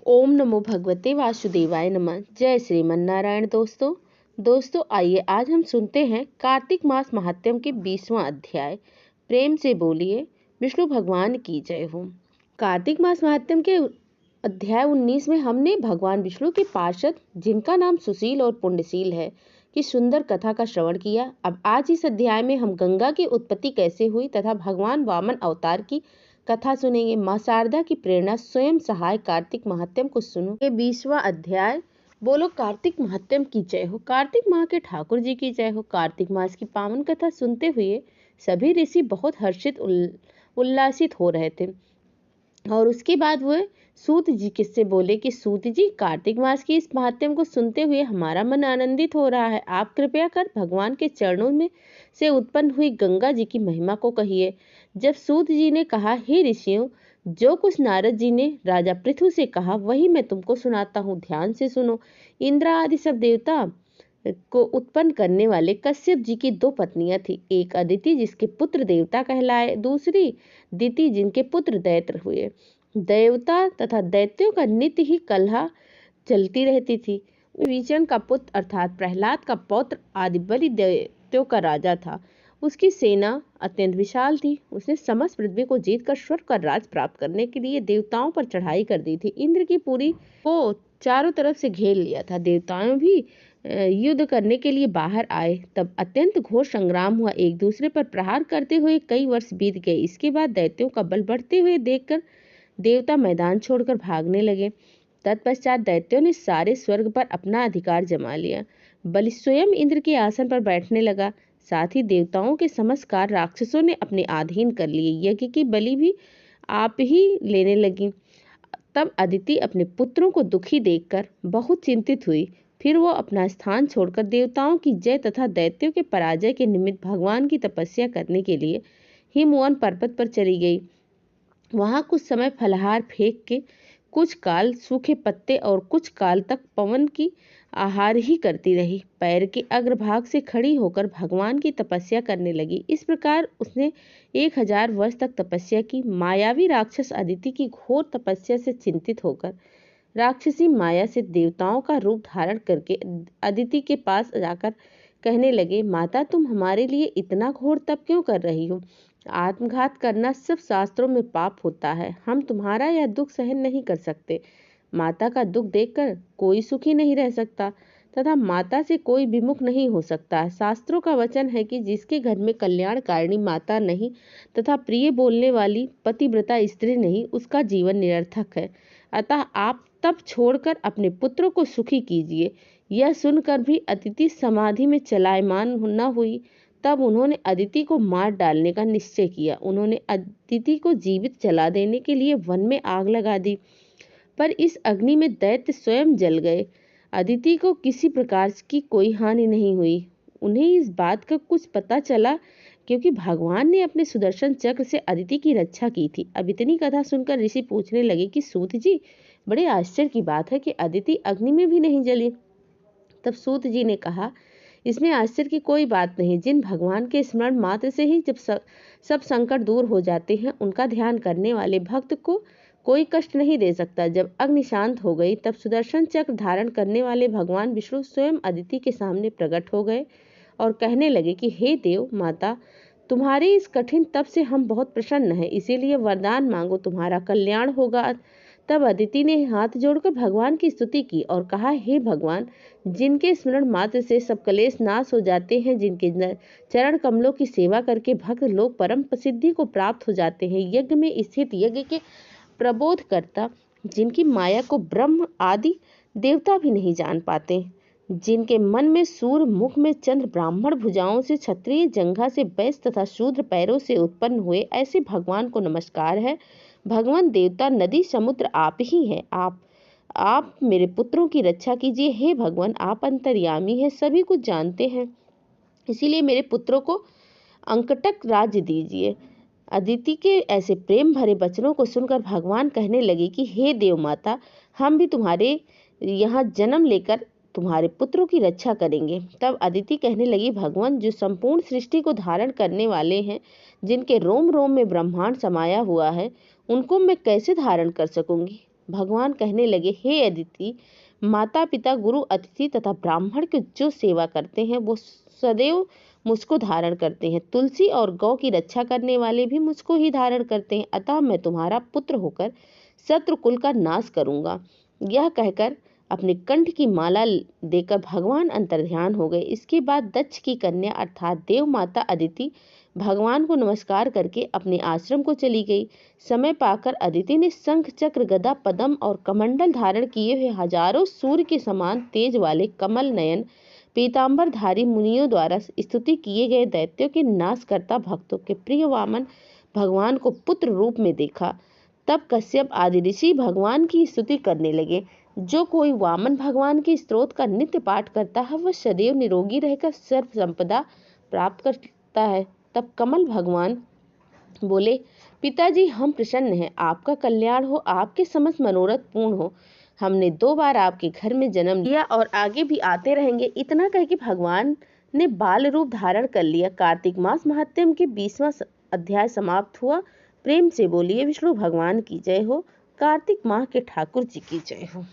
ओम नमो भगवते वासुदेवाय नमः। जय श्रीमन नारायण। दोस्तों आइए आज हम सुनते हैं कार्तिक मास महात्म्य के 20वां अध्याय। प्रेम से बोलिए विष्णु भगवान की जय हो। कार्तिक मास महात्म्य के अध्याय 19 में हमने भगवान विष्णु के पार्षद, जिनका नाम सुशील और पुण्यशील है, की सुंदर कथा का श्रवण किया। अब आज इस अध्याय में हम गंगा की उत्पत्ति कैसे हुई तथा भगवान वामन अवतार की कथा सुनेंगे। मां शारदा की प्रेरणा स्वयं सहाय कार्तिक महात्म्य को सुनो। ये 20वां अध्याय। बोलो कार्तिक महात्म्य की जय हो। कार्तिक माह के ठाकुर जी की जय हो। कार्तिक मास की पावन कथा सुनते हुए सभी ऋषि बहुत हर्षित उल्लासित हो रहे थे और उसके बाद वह सूत जी किससे बोले कि सूत जी, कार्तिक मास की इस महात्म्य को सुनते हुए हमारा मन आनंदित हो रहा है। आप कृपया कर भगवान के चरणों में से उत्पन्न हुई गंगा जी की महिमा को कहिए। जब सूत जी ने कहा, हे ऋषियों, जो कुछ नारद जी ने राजा पृथु से कहा वही मैं तुमको सुनाता हूँ, ध्यान से सुनो। इंद्र आदि सब देवता को उत्पन्न करने वाले कश्यप जी की 2 पत्नियां थी। एक अदिति जिसके पुत्र देवता कहलाए, दूसरी दिति जिनके पुत्र दैत्य हुए। देवता तथा दैत्यों का नित्य ही कलह चलती रहती थी। विचन का पुत्र अर्थात प्रहलाद का पौत्र आदि बलि दैत्यों का राजा था। उसकी सेना अत्यंत विशाल थी। उसने समस्त पृथ्वी को जीतकर स्वर्ग का राज प्राप्त करने के लिए देवताओं पर चढ़ाई कर दी थी। इंद्र की पुरी को चारों तरफ से घेर लिया था। देवताओं भी युद्ध करने के लिए बाहर आए। तब अत्यंत घोर संग्राम हुआ। एक दूसरे पर प्रहार करते हुए कई वर्ष बीत गए। इसके बाद दैत्यों का बल बढ़ते हुए देखकर देवता मैदान छोड़कर भागने लगे। तत्पश्चात दैत्यों ने सारे स्वर्ग पर अपना अधिकार जमा लिया। बलि स्वयं इंद्र के आसन पर बैठने लगा। साथ ही देवताओं के समस्त कार्य राक्षसों ने अपने अधीन कर लिए। यज्ञ की बलि भी आप ही लेने लगी। तब अदिति अपने पुत्रों को दुखी देखकर बहुत चिंतित हुई। फिर वो अपना स्थान छोड़कर देवताओं की जय तथा दैत्यों के पराजय के निमित्त भगवान की तपस्या करने के लिए हिमवन पर्वत पर चली गई। वहां कुछ समय फलहार फेंक के कुछ काल सूखे पत्ते और कुछ काल तक पवन की आहार ही करती रही। पैर के अग्रभाग से खड़ी होकर भगवान की तपस्या करने लगी। इस प्रकार उसने 1000 वर्ष तक तपस्या की। मायावी राक्षस अदिति की घोर तपस्या से चिंतित होकर राक्षसी माया से देवताओं का रूप धारण करके अदिति के पास जाकर कहने लगे, माता, तुम हमारे लिए इतना घोर तप क्यों कर रही हो? आत्मघात करना सब शास्त्रों में पाप होता है। हम तुम्हारा यह दुख सहन नहीं कर सकते। माता का दुख देखकर कोई सुखी नहीं रह सकता तथा माता से कोई विमुख नहीं हो सकता। शास्त्रों का वचन है कि जिसके घर में कल्याणकारिणी माता नहीं तथा प्रिय बोलने वाली पतिव्रता स्त्री नहीं, उसका जीवन निरर्थक है। अतः आप तप छोड़कर अपने पुत्रों को सुखी कीजिए। यह सुनकर भी अदिति समाधि में चलायमान न हुई। तब उन्होंने अदिति को मार डालने का निश्चय किया। उन्होंने अदिति को जीवित जला देने के लिए वन में आग लगा दी, पर इस अग्नि में दैत्य स्वयं जल गए। अदिति को किसी प्रकार की कोई हानि नहीं हुई। उन्हें इस बात का कुछ पता चला क्योंकि भगवान ने अपने सुदर्शन चक्र से अदिति की रक्षा की थी। अब इतनी कथा सुनकर ऋषि पूछने लगे कि सूत जी, बड़े आश्चर्य की बात है कि अदिति अग्नि में भी नहीं जली। तब सूत जी ने कहा, इसमें आश्चर्य की कोई बात नहीं। जिन भगवान के स्मरण मात्र से ही जब सब संकट दूर हो जाते हैं, उनका ध्यान करने वाले भक्त को कोई कष्ट नहीं दे सकता। जब अग्नि शांत हो गई तब सुदर्शन चक्र धारण करने वाले भगवान विष्णु स्वयं अदिति के सामने प्रकट हो गए और कहने लगे कि हे देव माता, तुम्हारे इस कठिन तप से हम बहुत प्रसन्न हैं, इसीलिए वरदान मांगो, तुम्हारा कल्याण होगा। तब अदिति ने हाथ जोड़कर भगवान की स्तुति की और कहा, हे भगवान, जिनके स्मरण मात्र से सब क्लेश नाश हो जाते हैं, जिनके चरण कमलों की सेवा करके भक्त लोग परम प्रसिद्धि को प्राप्त हो जाते हैं, यज्ञ में स्थित यज्ञ के प्रबोध करता, जिनकी माया को ब्रह्म आदि देवता भी नहीं जान पाते, जिनके मन में सूर्य, मुख में चंद्र, ब्राह्मण भुजाओं से, क्षत्रिय जंघा से, वैश्य तथा शूद्र पैरों से उत्पन्न हुए, ऐसे भगवान को नमस्कार है। भगवान, देवता, नदी, समुद्र आप ही हैं। आप मेरे पुत्रों की रक्षा कीजिए। हे भगवान, आप अंतर्यामी हैं, सभी कुछ जानते हैं, इसीलिए मेरे पुत्रों को अंकटक राज्य दीजिए। अदिति के ऐसे प्रेम भरे वचनों को सुनकर भगवान कहने लगे कि हे देव माता, हम भी तुम्हारे यहाँ जन्म लेकर तुम्हारे पुत्रों की रक्षा करेंगे। तब अदिति कहने लगी, भगवान, जो संपूर्ण सृष्टि को धारण करने वाले हैं, जिनके रोम रोम में ब्रह्मांड समाया हुआ है, उनको मैं कैसे धारण कर सकूंगी? भगवान कहने लगे, हे अदिति, माता पिता, गुरु, अतिथि तथा ब्राह्मण की जो सेवा करते हैं वो सदैव मुझको धारण करते हैं। तुलसी और गौ की रक्षा करने वाले भी मुझको ही धारण करते हैं। अतः मैं तुम्हारा पुत्र होकर शत्रु कुल का नाश करूंगा। यह कहकर अपने कंठ की माला देकर भगवान अंतर्ध्यान हो गए। इसके बाद दक्ष की कन्या अर्थात देव माता अदिति भगवान को नमस्कार करके अपने आश्रम को चली गई। समय पाकर अदिति ने शंख, चक्र, गदा, पद्म और कमंडल धारण किए हुए हजारों सूर्य के समान तेज वाले कमल नयन पीतांबरधारी मुनियों द्वारा स्तुति किए गए दैत्यों के नाशकर्ता भक्तों के प्रिय वामन भगवान को पुत्र रूप में देखा। तब कश्यप आदि ऋषि भगवान की स्तुति करने लगे। जो कोई वामन भगवान के स्तोत्र का नित्य पाठ करता है वह सदैव निरोगी रहकर सर्व संपदा प्राप्त करता है। तब कमल भगवान बोले, पिताजी, हम प्रसन्न हैं, आपका कल्याण हो, आपके समस्त मनोरथ पूर्ण हो। हमने 2 बार आपके घर में जन्म लिया और आगे भी आते रहेंगे। इतना कह के भगवान ने बाल रूप धारण कर लिया। कार्तिक मास महात्म्य के 20वां अध्याय समाप्त हुआ। प्रेम से बोलिए विष्णु भगवान की जय हो। कार्तिक माह के ठाकुर जी की जय हो।